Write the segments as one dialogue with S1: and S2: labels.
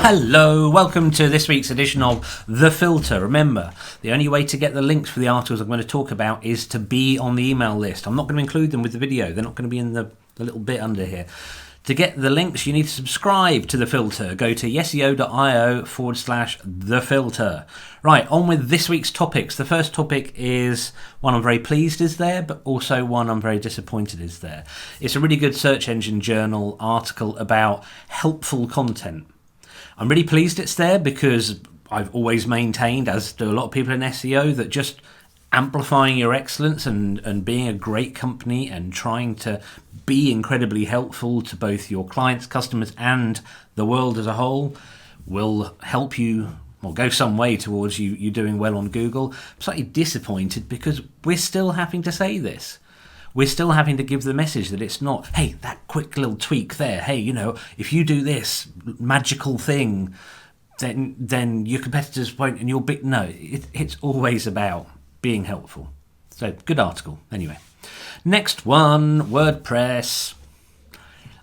S1: Hello, welcome to this week's edition of The Filter. Remember, the only way to get the links for the articles I'm going to talk about is to be on the email list. I'm not going to include them with the video. They're not going to be in the little bit under here. To get the links, you need to subscribe to The Filter. Go to yeseo.io/The Filter. Right, on with this week's topics. The first topic is one I'm very pleased is there, but also one I'm very disappointed is there. It's a really good Search Engine Journal article about helpful content. I'm really pleased it's there because I've always maintained, as do a lot of people in SEO, that just amplifying your excellence and being a great company and trying to be incredibly helpful to both your clients, customers, and the world as a whole will help you or go some way towards you doing well on Google. I'm slightly disappointed because we're still having to say this. We're still having to give the message that it's not, hey, that quick little tweak there, hey, if you do this magical thing, then your competitors won't, and you'll be... No, it's always about being helpful. So, good article. Anyway, next one, WordPress.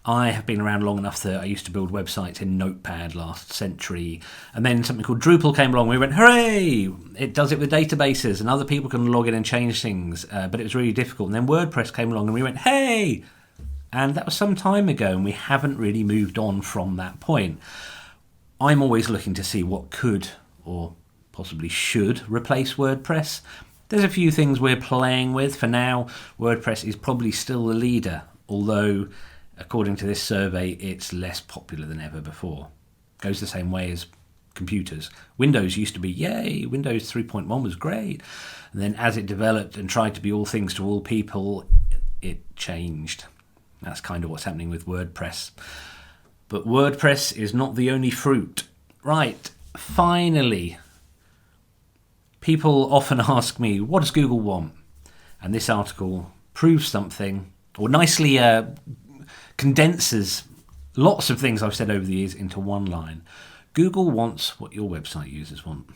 S1: I have been around long enough that I used to build websites in Notepad last century, and then something called Drupal came along. We went, hooray! It does it with databases, and other people can log in and change things, but it was really difficult. And then WordPress came along, and we went, hey! And that was some time ago, and we haven't really moved on from that point. I'm always looking to see what could, or possibly should, replace WordPress. There's a few things we're playing with. For now, WordPress is probably still the leader, although according to this survey, it's less popular than ever before. Goes the same way as computers. Windows used to be, yay, Windows 3.1 was great. And then as it developed and tried to be all things to all people, it changed. That's kind of what's happening with WordPress. But WordPress is not the only fruit. Right, finally. People often ask me, what does Google want? And this article proves something, or nicely condenses lots of things I've said over the years into one line. Google wants what your website users want.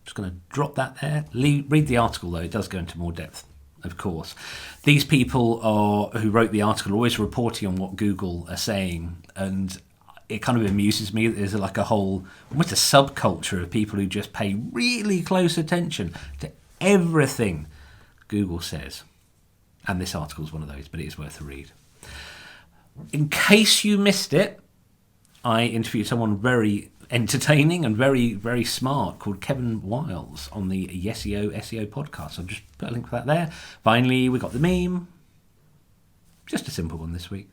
S1: Just going to drop that there. Read the article, though. It does go into more depth, of course. These people who wrote the article are always reporting on what Google are saying, and it kind of amuses me that there's like a whole, almost a subculture of people who just pay really close attention to everything Google says. And this article is one of those, but it is worth a read. In case you missed it, I interviewed someone very entertaining and very, very smart called Kevin Wiles on the Yeseo SEO podcast. I'll just put a link for that there. Finally, we got the meme. Just a simple one this week.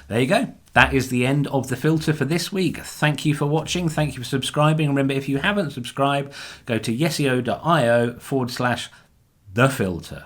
S1: There you go. That is the end of The Filter for this week. Thank you for watching. Thank you for subscribing. Remember, if you haven't subscribed, go to yeseo.io/The Filter.